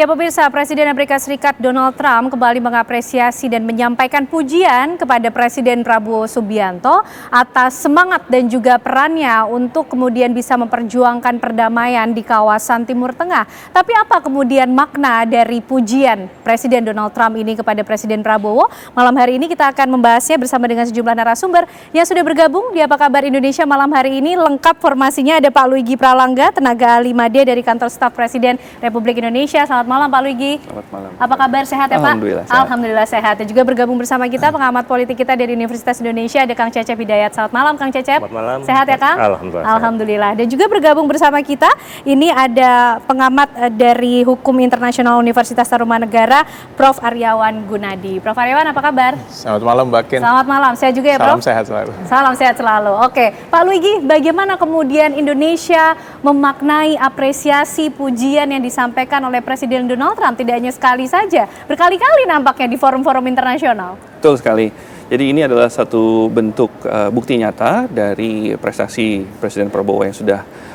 Ya pemirsa, Presiden Amerika Serikat Donald Trump kembali mengapresiasi dan menyampaikan pujian kepada Presiden Prabowo Subianto atas semangat dan juga perannya untuk kemudian bisa memperjuangkan perdamaian di kawasan Timur Tengah. Tapi apa kemudian makna dari pujian Presiden Donald Trump ini kepada Presiden Prabowo? Malam hari ini kita akan membahasnya bersama dengan sejumlah narasumber yang sudah bergabung di Apa Kabar Indonesia malam hari ini. Lengkap formasinya ada Pak Luigi Pralangga, tenaga ahli Made dari Kantor Staf Presiden Republik Indonesia. Selamat malam Pak Luigi. Selamat malam. Apa kabar, sehat ya Pak? Alhamdulillah sehat. Alhamdulillah sehat. Dan juga bergabung bersama kita pengamat politik kita dari Universitas Indonesia ada Kang Cecep Hidayat. Selamat malam Kang Cecep. Selamat malam. Sehat ya Kang? Alhamdulillah. Alhamdulillah. Dan juga bergabung bersama kita ini ada pengamat dari Hukum Internasional Universitas Tarumanegara, Prof. Aryawan Gunadi. Prof. Aryawan apa kabar? Selamat malam Mbak Ken. Selamat malam. Sehat juga ya Prof? Salam sehat selalu. Salam sehat selalu. Oke, Pak Luigi, bagaimana kemudian Indonesia memaknai apresiasi pujian yang disampaikan oleh Presiden Donald Trump? Tidak hanya sekali saja, berkali-kali nampaknya di forum-forum internasional. Betul sekali. Jadi ini adalah satu bentuk bukti nyata dari prestasi Presiden Prabowo yang sudah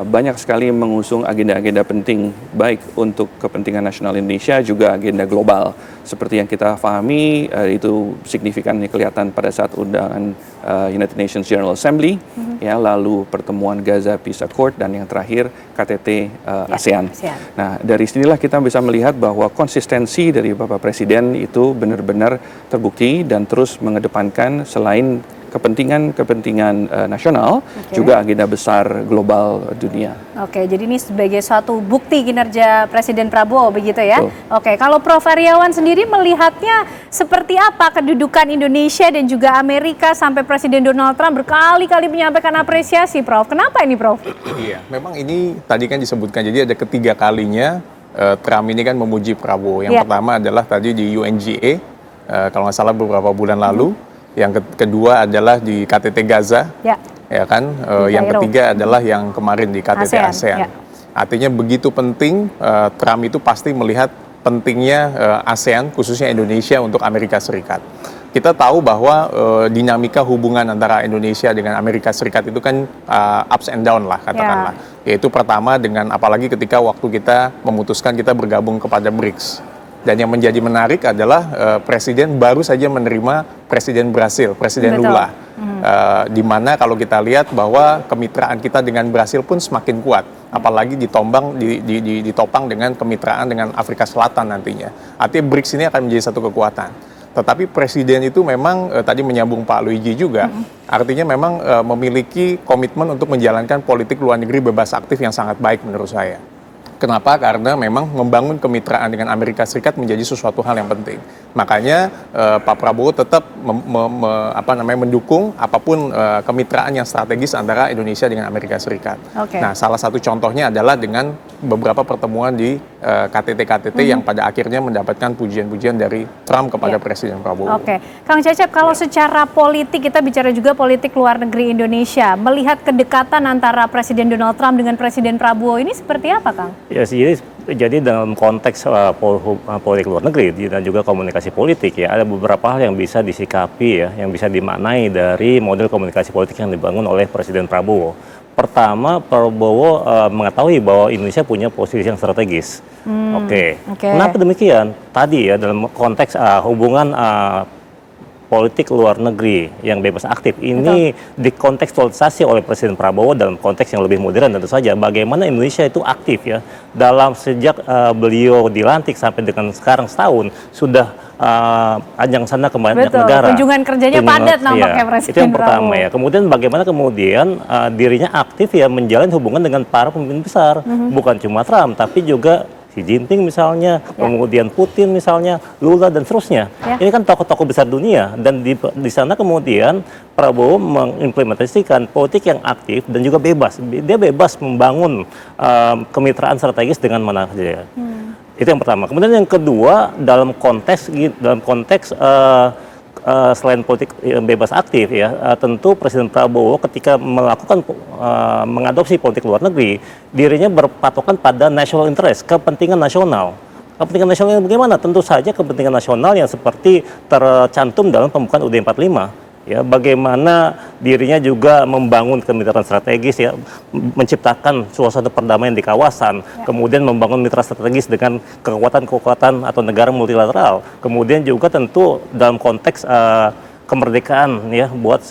banyak sekali mengusung agenda-agenda penting, baik untuk kepentingan nasional Indonesia juga agenda global. Seperti yang kita pahami, itu signifikannya kelihatan pada saat undangan United Nations General Assembly, ya, lalu pertemuan Gaza Peace Accord, dan yang terakhir KTT ASEAN. Nah, dari sinilah kita bisa melihat bahwa konsistensi dari Bapak Presiden itu benar-benar terbukti dan terus mengedepankan selain kepentingan nasional, juga agenda besar global dunia. Oke, jadi ini sebagai suatu bukti kinerja Presiden Prabowo begitu ya. Betul. Oke, kalau Prof. Aryawan sendiri melihatnya seperti apa kedudukan Indonesia dan juga Amerika sampai Presiden Donald Trump berkali-kali menyampaikan apresiasi, Prof. Kenapa ini, Prof? Iya, memang ini tadi kan disebutkan, jadi ada ketiga kalinya Trump ini kan memuji Prabowo. Yang pertama adalah tadi di UNGA, kalau nggak salah beberapa bulan lalu. Yang kedua adalah di KTT Gaza, ya kan. Yang ketiga adalah yang kemarin di KTT ASEAN. Ya. Artinya begitu penting, Trump itu pasti melihat pentingnya ASEAN, khususnya Indonesia untuk Amerika Serikat. Kita tahu bahwa dinamika hubungan antara Indonesia dengan Amerika Serikat itu kan ups and down lah katakanlah. Yaitu pertama dengan apalagi ketika waktu kita memutuskan kita bergabung kepada BRICS. Dan yang menjadi menarik adalah Presiden baru saja menerima Presiden Brasil, Presiden Lula. Di mana kalau kita lihat bahwa kemitraan kita dengan Brasil pun semakin kuat. Apalagi ditopang dengan kemitraan dengan Afrika Selatan nantinya. Artinya BRICS ini akan menjadi satu kekuatan. Tetapi Presiden itu memang, tadi menyambung Pak Luigi juga, artinya memang memiliki komitmen untuk menjalankan politik luar negeri bebas aktif yang sangat baik menurut saya. Kenapa? Karena memang membangun kemitraan dengan Amerika Serikat menjadi sesuatu hal yang penting. Makanya Pak Prabowo tetap mendukung apapun kemitraan yang strategis antara Indonesia dengan Amerika Serikat. Nah, salah satu contohnya adalah dengan beberapa pertemuan di KTT-KTT yang pada akhirnya mendapatkan pujian-pujian dari Trump kepada Presiden Prabowo. Kang Cecep, kalau secara politik, kita bicara juga politik luar negeri Indonesia, melihat kedekatan antara Presiden Donald Trump dengan Presiden Prabowo ini seperti apa, Kang? Ya, jadi dalam konteks politik luar negeri dan juga komunikasi politik, ya, ada beberapa hal yang bisa disikapi, ya, yang bisa dimaknai dari model komunikasi politik yang dibangun oleh Presiden Prabowo. Pertama, Prabowo mengetahui bahwa Indonesia punya posisi yang strategis. Kenapa demikian? Tadi ya dalam konteks hubungan politik luar negeri yang bebas aktif ini dikontekstualisasi oleh Presiden Prabowo dalam konteks yang lebih modern tentu saja. Bagaimana Indonesia itu aktif ya dalam sejak beliau dilantik sampai dengan sekarang setahun sudah ajang sana ke banyak negara. Kunjungan kerjanya padat nampaknya Presiden itu yang pertama ya. Kemudian bagaimana kemudian dirinya aktif ya menjalin hubungan dengan para pemimpin besar, bukan cuma Trump tapi juga Xi Jinping misalnya, kemudian Putin misalnya, Lula dan seterusnya. Ini kan tokoh-tokoh besar dunia dan di sana kemudian Prabowo mengimplementasikan politik yang aktif dan juga bebas. Dia bebas membangun kemitraan strategis dengan mana saja. Itu yang pertama. Kemudian yang kedua dalam konteks selain politik bebas aktif ya, tentu Presiden Prabowo ketika mengadopsi politik luar negeri, dirinya berpatokan pada national interest, kepentingan nasional. Kepentingan nasional bagaimana? Tentu saja kepentingan nasional yang seperti tercantum dalam pembukaan UUD 45. ya bagaimana dirinya juga membangun kemitraan strategis, ya menciptakan suasana perdamaian di kawasan, kemudian membangun mitra strategis dengan kekuatan-kekuatan atau negara multilateral, kemudian juga tentu dalam konteks kemerdekaan ya buat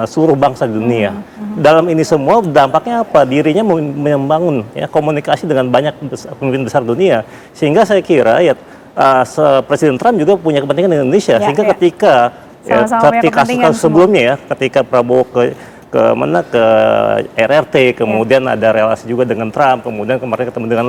seluruh bangsa di dunia. Dalam ini semua dampaknya apa? Dirinya membangun ya komunikasi dengan banyak pemimpin besar dunia, sehingga saya kira ya Presiden Trump juga punya kepentingan di Indonesia, sehingga ketika ketika kasus sebelumnya ya, ketika Prabowo ke RRT, kemudian ada relasi juga dengan Trump, kemudian kemarin ketemu dengan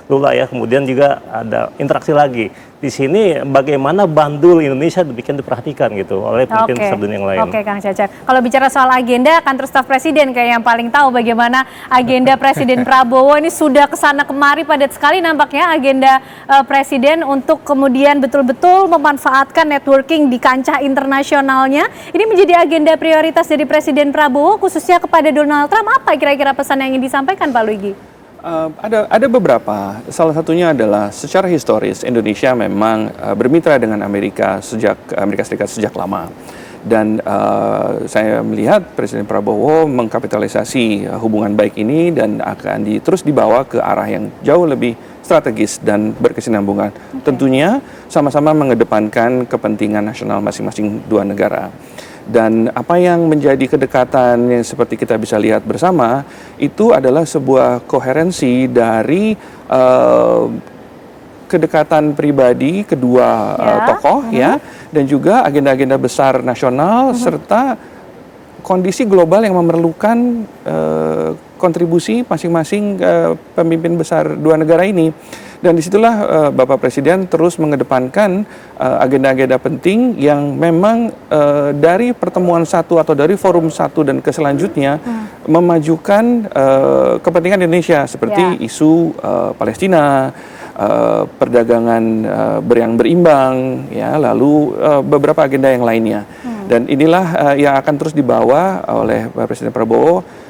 Lula ya, kemudian juga ada interaksi lagi. Di sini bagaimana bandul Indonesia diperhatikan gitu oleh pemimpin besar dunia yang lain. Oke, Kang Cecep. Kalau bicara soal agenda, kantor staf presiden kayak yang paling tahu bagaimana agenda Presiden Prabowo ini sudah kesana kemari padat sekali nampaknya agenda presiden untuk kemudian betul-betul memanfaatkan networking di kancah internasionalnya. Ini menjadi agenda prioritas dari Presiden Prabowo khususnya kepada Donald Trump. Apa kira-kira pesan yang ingin disampaikan Pak Luigi? Ada beberapa. Salah satunya adalah secara historis Indonesia memang bermitra dengan Amerika Serikat sejak lama. Dan saya melihat Presiden Prabowo mengkapitalisasi hubungan baik ini dan akan terus dibawa ke arah yang jauh lebih strategis dan berkesinambungan. Tentunya sama-sama mengedepankan kepentingan nasional masing-masing dua negara. Dan apa yang menjadi kedekatan yang seperti kita bisa lihat bersama itu adalah sebuah koherensi dari kedekatan pribadi kedua tokoh ya, dan juga agenda-agenda besar nasional serta kondisi global yang memerlukan kontribusi masing-masing pemimpin besar dua negara ini. Dan disitulah Bapak Presiden terus mengedepankan agenda-agenda penting yang memang dari pertemuan satu atau dari forum satu dan ke selanjutnya memajukan kepentingan Indonesia seperti isu Palestina, perdagangan yang berimbang, ya, lalu beberapa agenda yang lainnya. Dan inilah yang akan terus dibawa oleh Presiden Prabowo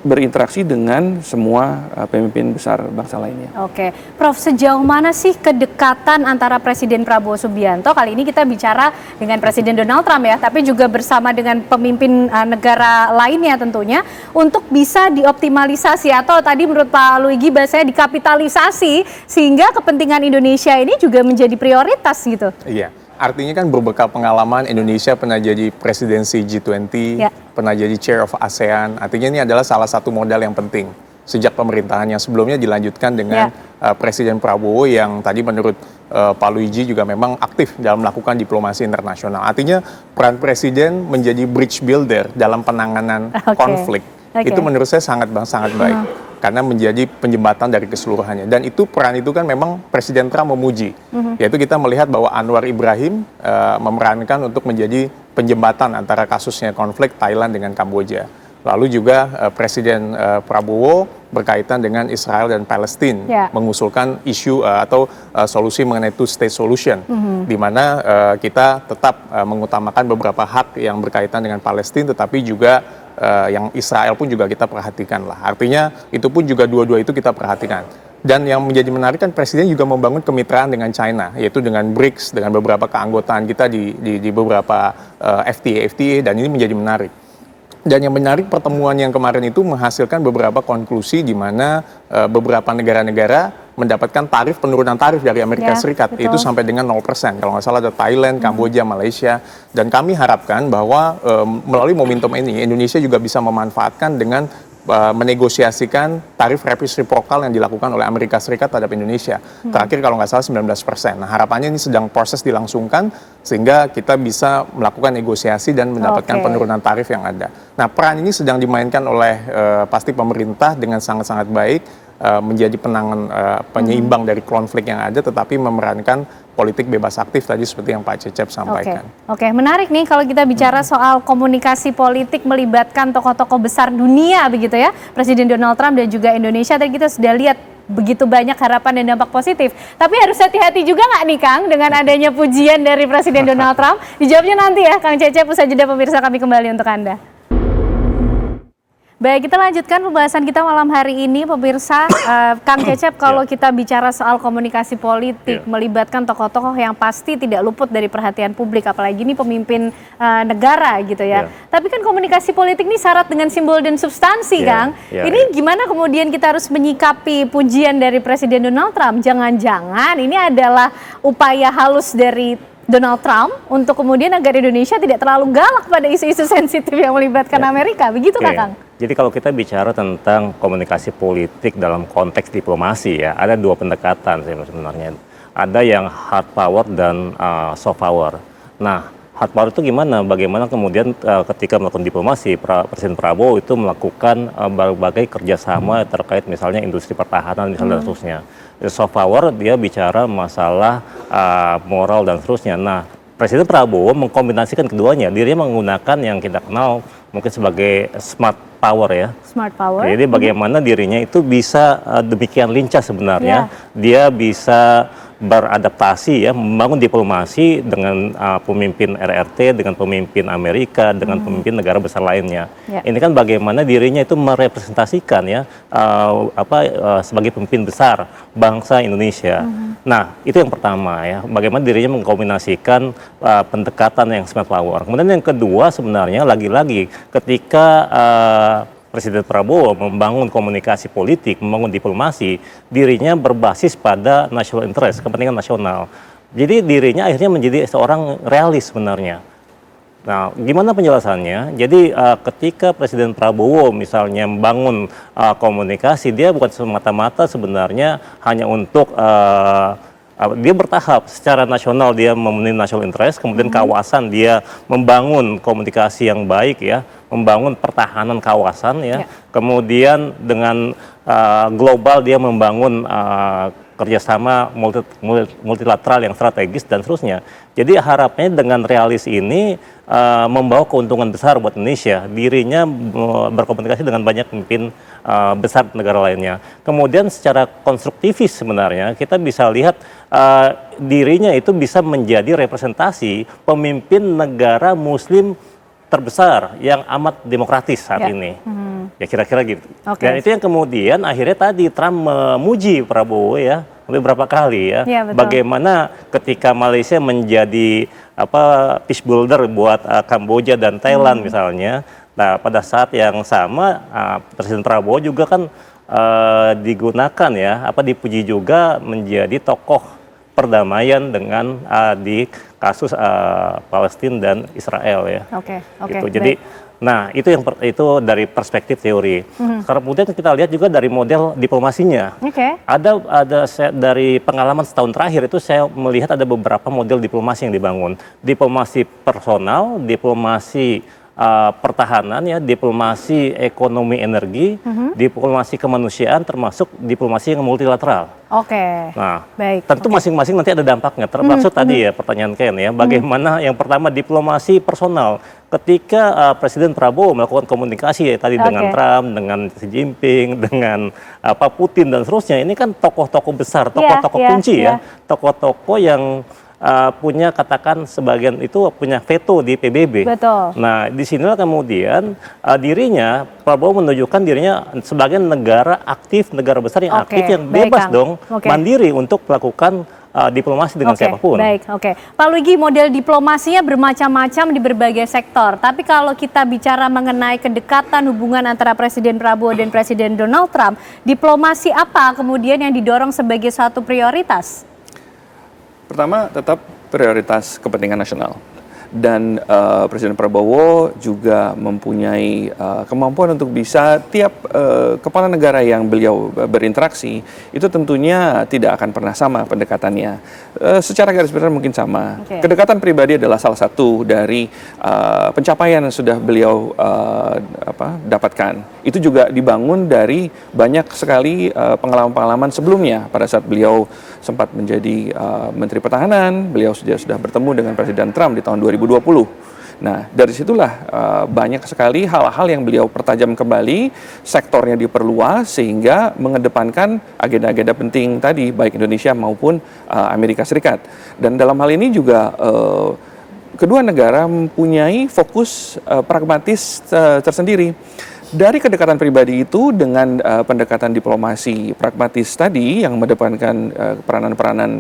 berinteraksi dengan semua pemimpin besar bangsa lainnya. Oke, Prof, sejauh mana sih kedekatan antara Presiden Prabowo Subianto, kali ini kita bicara dengan Presiden Donald Trump ya, tapi juga bersama dengan pemimpin negara lainnya tentunya, untuk bisa dioptimalisasi atau tadi menurut Pak Luigi bahasanya dikapitalisasi, sehingga kepentingan Indonesia ini juga menjadi prioritas gitu. Iya. Artinya kan berbekal pengalaman Indonesia pernah jadi presidensi G20, pernah jadi chair of ASEAN. Artinya ini adalah salah satu modal yang penting sejak pemerintahan yang sebelumnya dilanjutkan dengan Presiden Prabowo yang tadi menurut Pak Luigi juga memang aktif dalam melakukan diplomasi internasional. Artinya peran Presiden menjadi bridge builder dalam penanganan konflik. Itu menurut saya sangat baik. Karena menjadi penjembatan dari keseluruhannya. Dan itu peran itu kan memang Presiden Trump memuji. Yaitu kita melihat bahwa Anwar Ibrahim memerankan untuk menjadi penjembatan antara kasusnya konflik Thailand dengan Kamboja. Lalu juga Presiden Prabowo berkaitan dengan Israel dan Palestina mengusulkan isu atau solusi mengenai two-state solution, di mana kita tetap mengutamakan beberapa hak yang berkaitan dengan Palestina, tetapi juga yang Israel pun juga kita perhatikan lah. Artinya itu pun juga dua-dua itu kita perhatikan. Dan yang menjadi menarik kan Presiden juga membangun kemitraan dengan China, yaitu dengan BRICS, dengan beberapa keanggotaan kita di beberapa FTA, dan ini menjadi menarik. Dan yang menarik pertemuan yang kemarin itu menghasilkan beberapa konklusi di mana beberapa negara-negara mendapatkan penurunan tarif dari Amerika Serikat, itu sampai dengan 0%. Kalau nggak salah ada Thailand, Kamboja, Malaysia. Dan kami harapkan bahwa melalui momentum ini Indonesia juga bisa memanfaatkan dengan menegosiasikan tarif reciprocal yang dilakukan oleh Amerika Serikat terhadap Indonesia. Terakhir kalau nggak salah 19%. Nah, harapannya ini sedang proses dilangsungkan sehingga kita bisa melakukan negosiasi dan mendapatkan penurunan tarif yang ada. Nah, peran ini sedang dimainkan oleh pasti pemerintah dengan sangat-sangat baik, menjadi penyeimbang dari konflik yang ada, tetapi memerankan politik bebas aktif tadi seperti yang Pak Cecep sampaikan. Oke, menarik nih kalau kita bicara soal komunikasi politik melibatkan tokoh-tokoh besar dunia begitu ya, Presiden Donald Trump dan juga Indonesia. Tadi kita sudah lihat begitu banyak harapan dan dampak positif. Tapi harus hati-hati juga nggak nih Kang dengan adanya pujian dari Presiden Donald Trump? Dijawabnya nanti ya Kang Cecep, usai jeda pemirsa, kami kembali untuk Anda. Baik, kita lanjutkan pembahasan kita malam hari ini, pemirsa. Kang Cecep, kalau kita bicara soal komunikasi politik, melibatkan tokoh-tokoh yang pasti tidak luput dari perhatian publik, apalagi ini pemimpin negara gitu ya. Tapi kan komunikasi politik ini syarat dengan simbol dan substansi, Kang. Ini gimana kemudian kita harus menyikapi pujian dari Presiden Donald Trump? Jangan-jangan ini adalah upaya halus dari Donald Trump untuk kemudian agar Indonesia tidak terlalu galak pada isu-isu sensitif yang melibatkan Amerika, begitu Kang? Jadi kalau kita bicara tentang komunikasi politik dalam konteks diplomasi ya, ada dua pendekatan sebenarnya. Ada yang hard power dan soft power. Nah, hard power itu gimana? Bagaimana kemudian ketika melakukan diplomasi, Presiden Prabowo itu melakukan berbagai kerjasama terkait misalnya industri pertahanan misalnya dan seterusnya. Soft power dia bicara masalah moral dan seterusnya. Nah, Presiden Prabowo mengkombinasikan keduanya. Dirinya menggunakan yang kita kenal mungkin sebagai smart power ya. Smart power. Jadi bagaimana dirinya itu bisa demikian lincah sebenarnya. Dia bisa beradaptasi ya, membangun diplomasi dengan pemimpin RRT, dengan pemimpin Amerika, dengan pemimpin negara besar lainnya. Ini kan bagaimana dirinya itu merepresentasikan ya sebagai pemimpin besar bangsa Indonesia. Nah, itu yang pertama ya, bagaimana dirinya mengkombinasikan pendekatan yang smart power. Kemudian yang kedua sebenarnya lagi-lagi ketika Presiden Prabowo membangun komunikasi politik, membangun diplomasi, dirinya berbasis pada national interest, kepentingan nasional. Jadi dirinya akhirnya menjadi seorang realis sebenarnya. Nah, gimana penjelasannya? Jadi ketika Presiden Prabowo misalnya membangun komunikasi, dia bukan semata-mata sebenarnya hanya untuk dia bertahap secara nasional, dia memenuhi national interest, kemudian kawasan dia membangun komunikasi yang baik ya, membangun pertahanan kawasan ya, kemudian dengan global dia membangun kerjasama multilateral yang strategis dan seterusnya. Jadi harapnya dengan realis ini membawa keuntungan besar buat Indonesia. Dirinya berkomunikasi dengan banyak pemimpin besar negara lainnya. Kemudian secara konstruktivis sebenarnya kita bisa lihat dirinya itu bisa menjadi representasi pemimpin negara Muslim terbesar yang amat demokratis saat ini. Ya kira-kira gitu. Dan itu yang kemudian akhirnya tadi Trump memuji Prabowo ya beberapa kali ya. Bagaimana ketika Malaysia menjadi peace builder buat Kamboja dan Thailand misalnya. Nah, pada saat yang sama Presiden Prabowo juga kan digunakan ya, dipuji juga menjadi tokoh perdamaian dengan di kasus Palestina dan Israel ya. Gitu. Jadi, nah itu dari perspektif teori. Karena kemudian kita lihat juga dari model diplomasinya. Ada dari pengalaman setahun terakhir itu saya melihat ada beberapa model diplomasi yang dibangun. Diplomasi personal, diplomasi pertahanan ya, diplomasi ekonomi energi, diplomasi kemanusiaan, termasuk diplomasi yang multilateral. Nah, tentu masing-masing nanti ada dampaknya. Termasuk tadi ya pertanyaan Ken ya, bagaimana yang pertama diplomasi personal. Ketika Presiden Prabowo melakukan komunikasi ya tadi dengan Trump, dengan Xi Jinping, dengan Putin dan seterusnya, ini kan tokoh-tokoh besar, tokoh-tokoh kunci ya, tokoh-tokoh yang punya katakan sebagian itu punya veto di PBB. Nah, disinilah kemudian dirinya Prabowo menunjukkan dirinya sebagai negara aktif, negara besar yang aktif, yang bebas dong, mandiri untuk melakukan diplomasi dengan siapapun. Pak Luigi, model diplomasinya bermacam-macam di berbagai sektor. Tapi kalau kita bicara mengenai kedekatan hubungan antara Presiden Prabowo dan Presiden Donald Trump, diplomasi apa kemudian yang didorong sebagai satu prioritas? Pertama, tetap prioritas kepentingan nasional. Dan Presiden Prabowo juga mempunyai kemampuan untuk bisa tiap kepala negara yang beliau berinteraksi itu tentunya tidak akan pernah sama pendekatannya. Secara garis besar mungkin sama. Kedekatan pribadi adalah salah satu dari pencapaian yang sudah beliau dapatkan. Itu juga dibangun dari banyak sekali pengalaman-pengalaman sebelumnya. Pada saat beliau sempat menjadi Menteri Pertahanan, beliau sudah bertemu dengan Presiden Trump di tahun 2020. Nah, dari situlah banyak sekali hal-hal yang beliau pertajam kembali, sektornya diperluas sehingga mengedepankan agenda-agenda penting tadi, baik Indonesia maupun Amerika Serikat. Dan dalam hal ini juga kedua negara mempunyai fokus pragmatis tersendiri. dari kedekatan pribadi itu dengan pendekatan diplomasi pragmatis tadi yang mendepankan peranan-peranan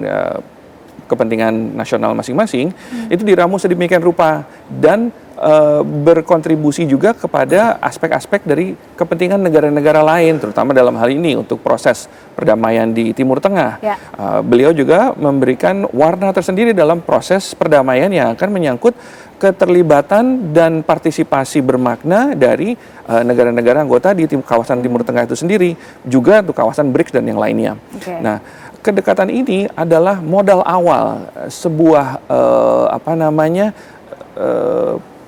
kepentingan nasional masing-masing, itu diramu sedemikian rupa dan berkontribusi juga kepada aspek-aspek dari kepentingan negara-negara lain, terutama dalam hal ini untuk proses perdamaian di Timur Tengah. Ya. Beliau juga memberikan warna tersendiri dalam proses perdamaian yang akan menyangkut keterlibatan dan partisipasi bermakna dari negara-negara anggota di kawasan Timur Tengah itu sendiri, juga untuk kawasan BRICS dan yang lainnya. Okay. Nah, kedekatan ini adalah modal awal sebuah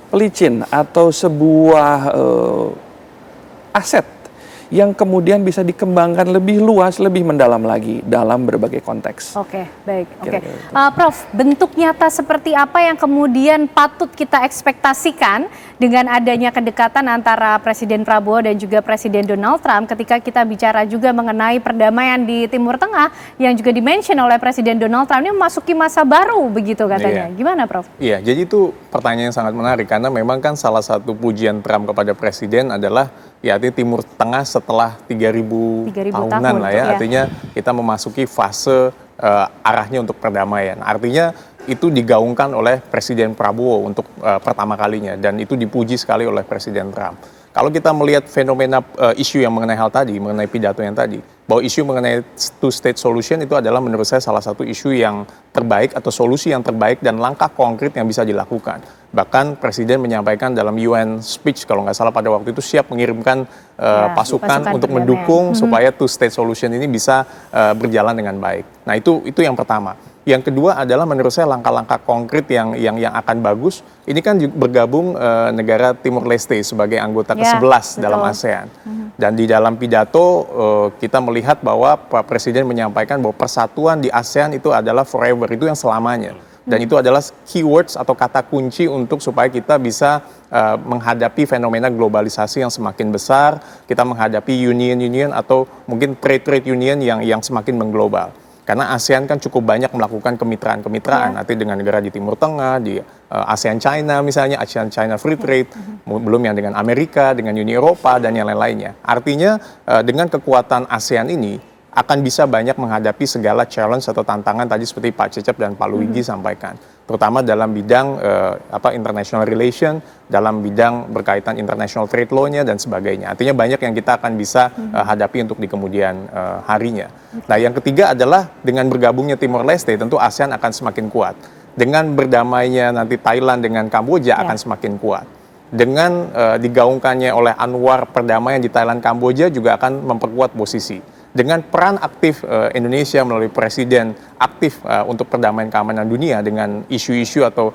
pelicin atau sebuah aset yang kemudian bisa dikembangkan lebih luas, lebih mendalam lagi dalam berbagai konteks. Oke, baik. Oke, Prof, bentuk nyata seperti apa yang kemudian patut kita ekspektasikan dengan adanya kedekatan antara Presiden Prabowo dan juga Presiden Donald Trump ketika kita bicara juga mengenai perdamaian di Timur Tengah yang juga dimention oleh Presiden Donald Trump ini memasuki masa baru begitu katanya. Gimana, Prof? Iya, jadi itu pertanyaan yang sangat menarik karena memang kan salah satu pujian Trump kepada Presiden adalah ya artinya Timur Tengah setelah 3.000 tahunan lah ya. Artinya kita memasuki fase arahnya untuk perdamaian. Artinya itu digaungkan oleh Presiden Prabowo untuk pertama kalinya dan itu dipuji sekali oleh Presiden Trump. Kalau kita melihat fenomena isu yang mengenai hal tadi, mengenai pidato yang tadi, bahwa isu mengenai two-state solution itu adalah menurut saya salah satu isu yang terbaik atau solusi yang terbaik dan langkah konkret yang bisa dilakukan. Bahkan Presiden menyampaikan dalam UN speech kalau nggak salah pada waktu itu siap mengirimkan pasukan untuk mendukung supaya two-state solution ini bisa berjalan dengan baik. Nah itu yang pertama. Yang kedua adalah menurut saya langkah-langkah konkret yang akan bagus. Ini kan bergabung negara Timur Leste sebagai anggota ke-11 dalam ASEAN. Dan di dalam pidato kita melihat bahwa Pak Presiden menyampaikan bahwa persatuan di ASEAN itu adalah forever, itu yang selamanya. Dan itu adalah keywords atau kata kunci untuk supaya kita bisa menghadapi fenomena globalisasi yang semakin besar, kita menghadapi union atau mungkin trade union yang semakin mengglobal. Karena ASEAN kan cukup banyak melakukan kemitraan-kemitraan, nanti dengan negara di Timur Tengah, di ASEAN China misalnya, ASEAN China Free Trade, belum yang dengan Amerika, dengan Uni Eropa, dan yang lain-lainnya. Artinya dengan kekuatan ASEAN ini akan bisa banyak menghadapi segala challenge atau tantangan tadi seperti Pak Cecep dan Pak Luigi sampaikan. Terutama dalam bidang international relation, dalam bidang berkaitan international trade law-nya dan sebagainya. Artinya banyak yang kita akan bisa hadapi untuk di kemudian harinya. Nah yang ketiga adalah dengan bergabungnya Timor Leste tentu ASEAN akan semakin kuat. Dengan berdamainya nanti Thailand dengan Kamboja akan semakin kuat. Dengan digaungkannya oleh Anwar perdamaian di Thailand Kamboja juga akan memperkuat posisi. Dengan peran aktif Indonesia melalui Presiden aktif untuk perdamaian keamanan dunia dengan isu-isu atau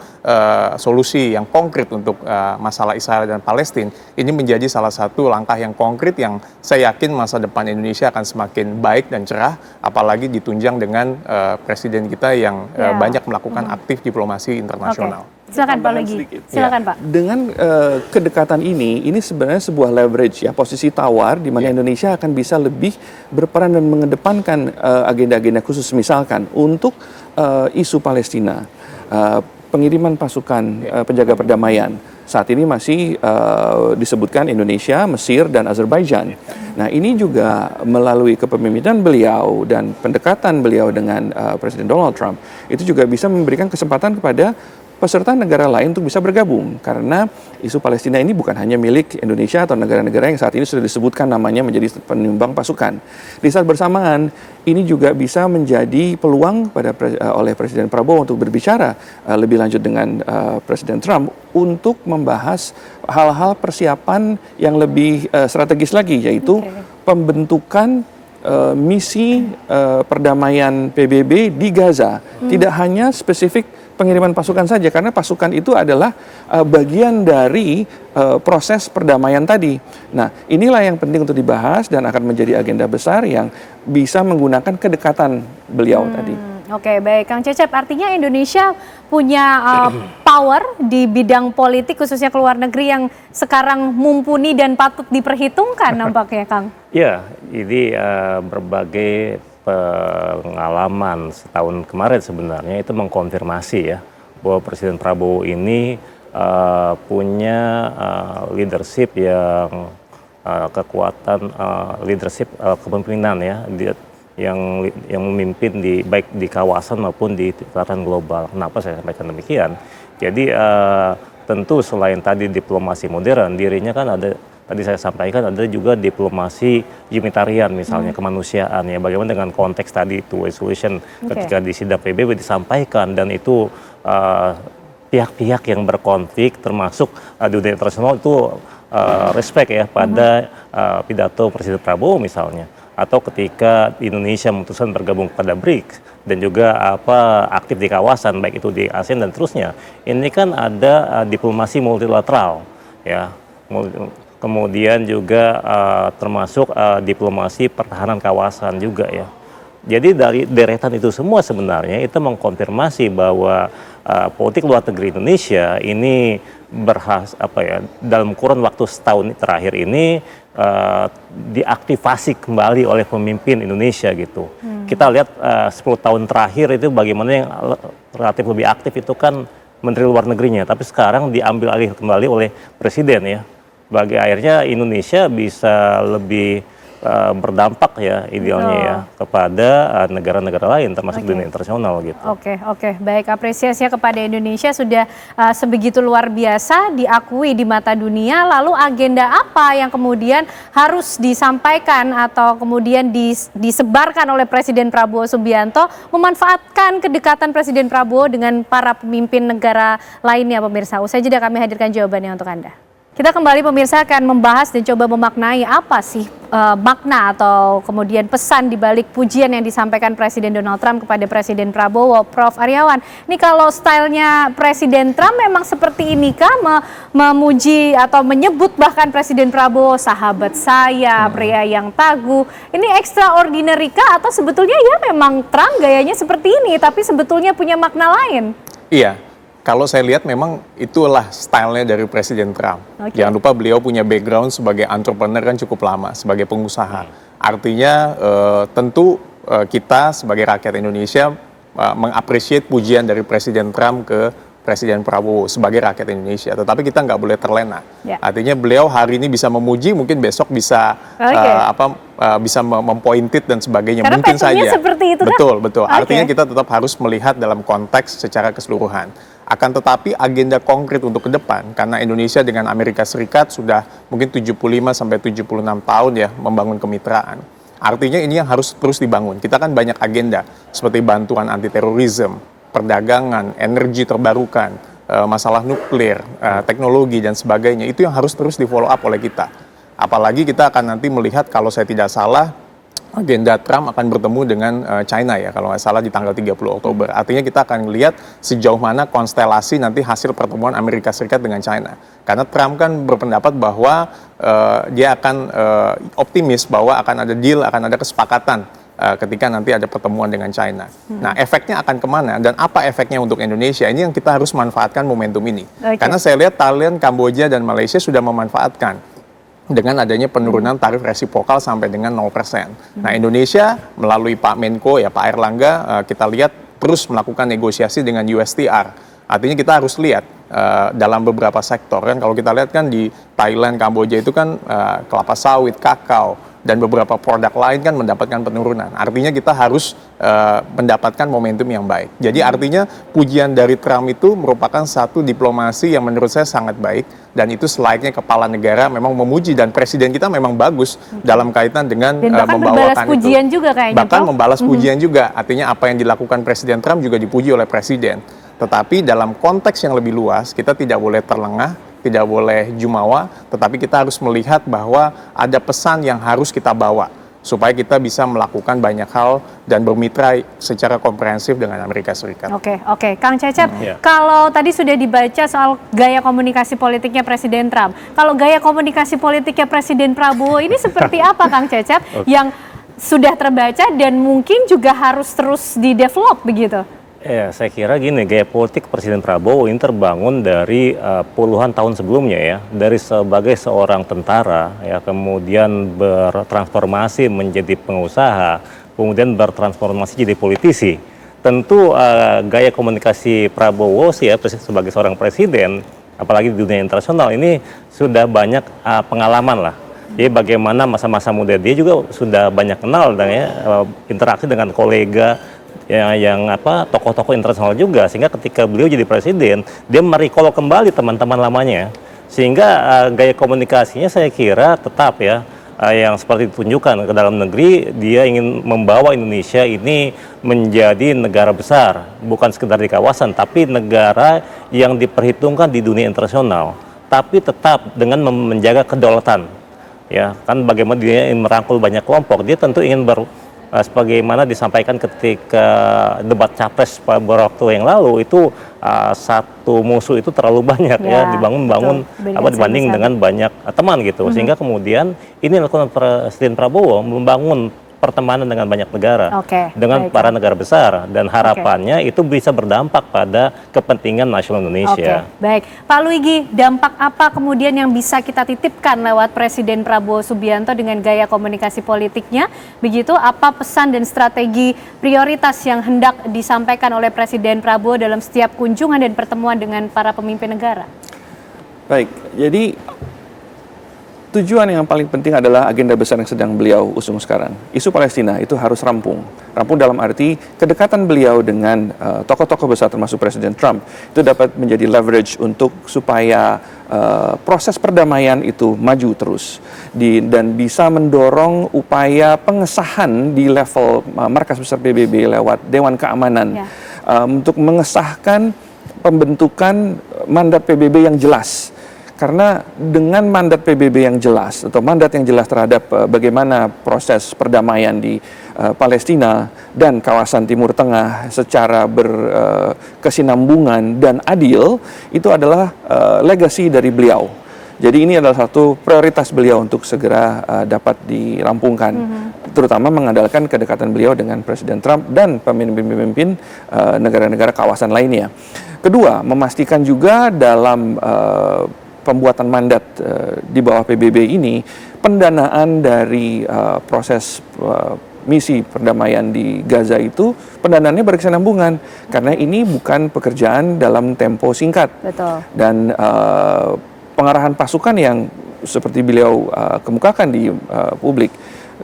solusi yang konkret untuk masalah Israel dan Palestina, ini menjadi salah satu langkah yang konkret yang saya yakin masa depan Indonesia akan semakin baik dan cerah, apalagi ditunjang dengan Presiden kita yang banyak melakukan aktif diplomasi internasional. Silakan Pak Luigi. Silakan Pak. Dengan kedekatan ini sebenarnya sebuah leverage ya, posisi tawar di mana Indonesia akan bisa lebih berperan dan mengedepankan agenda-agenda khusus misalkan untuk isu Palestina, pengiriman pasukan penjaga perdamaian. Saat ini masih disebutkan Indonesia, Mesir, dan Azerbaijan. Nah ini juga melalui kepemimpinan beliau dan pendekatan beliau dengan Presiden Donald Trump, itu juga bisa memberikan kesempatan kepada peserta negara lain untuk bisa bergabung. Karena isu Palestina ini bukan hanya milik Indonesia atau negara-negara yang saat ini sudah disebutkan namanya menjadi penyumbang pasukan. Di saat bersamaan, ini juga bisa menjadi peluang oleh Presiden Prabowo untuk berbicara lebih lanjut dengan Presiden Trump untuk membahas hal-hal persiapan yang lebih strategis lagi, yaitu pembentukan misi perdamaian PBB di Gaza. Tidak hanya spesifik pengiriman pasukan saja, karena pasukan itu adalah bagian dari proses perdamaian tadi. Nah, inilah yang penting untuk dibahas dan akan menjadi agenda besar yang bisa menggunakan kedekatan beliau tadi. Oke, baik. Kang Cecep, artinya Indonesia punya power di bidang politik, khususnya ke luar negeri yang sekarang mumpuni dan patut diperhitungkan nampaknya, Kang. Ya, ini berbagai pengalaman setahun kemarin sebenarnya itu mengkonfirmasi ya bahwa Presiden Prabowo ini punya leadership yang kekuatan leadership kepemimpinan ya yang memimpin baik di kawasan maupun di tataran global. Kenapa saya sampaikan demikian? Jadi tentu selain tadi diplomasi modern, dirinya kan ada, tadi saya sampaikan ada juga diplomasi humanitarian misalnya kemanusiaan ya. Bagaimana dengan konteks tadi two-way solution ketika di sidang PBB disampaikan, dan itu pihak-pihak yang berkonflik termasuk dunia internasional itu respect ya pada pidato Presiden Prabowo misalnya, atau ketika Indonesia memutuskan bergabung kepada BRICS dan juga aktif di kawasan baik itu di ASEAN dan terusnya. Ini kan ada diplomasi multilateral ya. Kemudian juga termasuk diplomasi pertahanan kawasan juga ya. Jadi dari deretan itu semua sebenarnya itu mengkonfirmasi bahwa politik luar negeri Indonesia ini dalam kurun waktu setahun terakhir ini diaktifasi kembali oleh pemimpin Indonesia gitu. Kita lihat 10 tahun terakhir itu bagaimana yang relatif lebih aktif itu kan Menteri Luar Negerinya, tapi sekarang diambil alih kembali oleh Presiden ya. Bagi akhirnya Indonesia bisa lebih berdampak ya idealnya ya kepada negara-negara lain termasuk dunia internasional gitu. Oke, baik, apresiasinya kepada Indonesia sudah sebegitu luar biasa diakui di mata dunia. Lalu agenda apa yang kemudian harus disampaikan atau kemudian disebarkan oleh Presiden Prabowo Subianto memanfaatkan kedekatan Presiden Prabowo dengan para pemimpin negara lainnya, pemirsa? Usai jeda kami hadirkan jawabannya untuk Anda. Kita kembali pemirsa akan membahas dan coba memaknai apa sih makna atau kemudian pesan di balik pujian yang disampaikan Presiden Donald Trump kepada Presiden Prabowo. Prof. Aryawan, ini kalau stylenya Presiden Trump memang seperti ini kah? Memuji atau menyebut bahkan Presiden Prabowo sahabat saya, pria yang tangguh. Ini extraordinary kah atau sebetulnya ya memang Trump gayanya seperti ini tapi sebetulnya punya makna lain? Iya. Kalau saya lihat memang itulah stylenya dari Presiden Trump. Jangan lupa beliau punya background sebagai entrepreneur kan cukup lama, sebagai pengusaha. Artinya tentu kita sebagai rakyat Indonesia mengapresiasi pujian dari Presiden Trump ke Presiden Prabowo sebagai rakyat Indonesia. Tetapi kita nggak boleh terlena. Artinya beliau hari ini bisa memuji, mungkin besok bisa bisa mempointed dan sebagainya. Karena mungkin saja. Seperti itu, betul. Artinya kita tetap harus melihat dalam konteks secara keseluruhan. Akan tetapi agenda konkret untuk ke depan, karena Indonesia dengan Amerika Serikat sudah mungkin 75 sampai 76 tahun ya membangun kemitraan. Artinya ini yang harus terus dibangun. Kita kan banyak agenda seperti bantuan anti terorisme, perdagangan, energi terbarukan, masalah nuklir, teknologi dan sebagainya. Itu yang harus terus di follow up oleh kita. Apalagi kita akan nanti melihat kalau saya tidak salah agenda Trump akan bertemu dengan China ya kalau nggak salah di tanggal 30 Oktober. Artinya kita akan lihat sejauh mana konstelasi nanti hasil pertemuan Amerika Serikat dengan China. Karena Trump kan berpendapat bahwa dia akan optimis bahwa akan ada deal, akan ada kesepakatan ketika nanti ada pertemuan dengan China. Nah, efeknya akan kemana dan apa efeknya untuk Indonesia? Ini yang kita harus manfaatkan momentum ini. Karena saya lihat Thailand, Kamboja, dan Malaysia sudah memanfaatkan dengan adanya penurunan tarif resiprokal sampai dengan 0%. Nah, Indonesia melalui Pak Menko ya Pak Airlangga kita lihat terus melakukan negosiasi dengan USTR. Artinya kita harus lihat dalam beberapa sektor kan, kalau kita lihat kan di Thailand, Kamboja itu kan kelapa sawit, kakao dan beberapa produk lain kan mendapatkan penurunan. Artinya kita harus mendapatkan momentum yang baik. Jadi artinya pujian dari Trump itu merupakan satu diplomasi yang menurut saya sangat baik dan itu selayaknya kepala negara memang memuji dan presiden kita memang bagus dalam kaitan dengan membawakan pujian itu. Juga kayaknya, bahkan membalas pujian juga. Artinya apa yang dilakukan Presiden Trump juga dipuji oleh presiden. Tetapi dalam konteks yang lebih luas kita tidak boleh terlengah, tidak boleh jumawa, tetapi kita harus melihat bahwa ada pesan yang harus kita bawa supaya kita bisa melakukan banyak hal dan bermitra secara komprehensif dengan Amerika Serikat. Oke. Kang Cecep, kalau tadi sudah dibaca soal gaya komunikasi politiknya Presiden Trump, kalau gaya komunikasi politiknya Presiden Prabowo ini seperti apa Kang Cecep yang sudah terbaca dan mungkin juga harus terus di-develop begitu? Ya, saya kira gini, gaya politik Presiden Prabowo ini terbangun dari puluhan tahun sebelumnya ya, dari sebagai seorang tentara ya, kemudian bertransformasi menjadi pengusaha, kemudian bertransformasi jadi politisi. Tentu gaya komunikasi Prabowo sih ya sebagai seorang presiden, apalagi di dunia internasional ini sudah banyak pengalaman lah. Jadi bagaimana masa-masa muda dia juga sudah banyak kenal dan ya interaksi dengan kolega yang tokoh-tokoh internasional juga, sehingga ketika beliau jadi presiden dia merecall kembali teman-teman lamanya, sehingga gaya komunikasinya saya kira tetap ya yang seperti ditunjukkan ke dalam negeri. Dia ingin membawa Indonesia ini menjadi negara besar, bukan sekedar di kawasan tapi negara yang diperhitungkan di dunia internasional, tapi tetap dengan menjaga kedaulatan. Ya kan, bagaimana dia ingin merangkul banyak kelompok, dia tentu ingin sebagaimana disampaikan ketika debat capres beberapa waktu yang lalu itu satu musuh itu terlalu banyak ya dibangun dibanding dengan banyak teman gitu, sehingga kemudian ini lakukan Presiden Prabowo membangun pertemanan dengan banyak negara, dengan para negara besar, dan harapannya itu bisa berdampak pada kepentingan nasional Indonesia. Baik, Pak Luigi, dampak apa kemudian yang bisa kita titipkan lewat Presiden Prabowo Subianto dengan gaya komunikasi politiknya? Begitu, apa pesan dan strategi prioritas yang hendak disampaikan oleh Presiden Prabowo dalam setiap kunjungan dan pertemuan dengan para pemimpin negara? Baik, jadi tujuan yang paling penting adalah agenda besar yang sedang beliau usung sekarang. Isu Palestina itu harus rampung. Rampung dalam arti kedekatan beliau dengan tokoh-tokoh besar termasuk Presiden Trump itu dapat menjadi leverage untuk supaya proses perdamaian itu maju terus dan bisa mendorong upaya pengesahan di level markas besar PBB lewat Dewan Keamanan untuk mengesahkan pembentukan mandat PBB yang jelas. Karena dengan mandat PBB yang jelas atau mandat yang jelas terhadap bagaimana proses perdamaian di Palestina dan kawasan Timur Tengah secara berkesinambungan dan adil, itu adalah legasi dari beliau. Jadi ini adalah satu prioritas beliau untuk segera dapat dirampungkan, terutama mengandalkan kedekatan beliau dengan Presiden Trump dan pemimpin-pemimpin negara-negara kawasan lainnya. Kedua, memastikan juga dalam pembuatan mandat di bawah PBB ini, pendanaan dari proses misi perdamaian di Gaza itu pendanaannya berkesinambungan, karena ini bukan pekerjaan dalam tempo singkat. Betul. Dan pengarahan pasukan yang seperti beliau kemukakan di publik,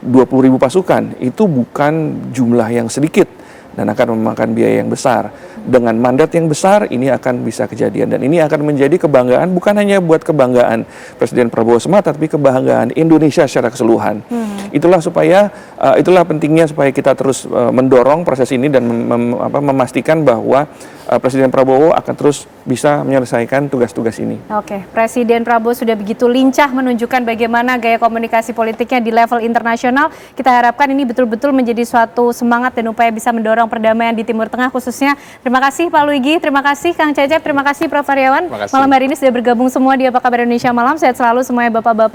20.000 pasukan itu bukan jumlah yang sedikit dan akan memakan biaya yang besar. Dengan mandat yang besar ini akan bisa kejadian, dan ini akan menjadi kebanggaan bukan hanya buat kebanggaan Presiden Prabowo semata, tapi kebanggaan Indonesia secara keseluruhan. Itulah pentingnya supaya kita terus mendorong proses ini dan memastikan bahwa Presiden Prabowo akan terus bisa menyelesaikan tugas-tugas ini. Oke, Presiden Prabowo sudah begitu lincah menunjukkan bagaimana gaya komunikasi politiknya di level internasional. Kita harapkan ini betul-betul menjadi suatu semangat dan upaya bisa mendorong perdamaian di Timur Tengah khususnya. Terima kasih Pak Luigi, terima kasih Kang Cecep, terima kasih Prof. Aryawan. Malam hari ini sudah bergabung semua di Apa Kabar Indonesia Malam. Sehat selalu semuanya Bapak-Bapak.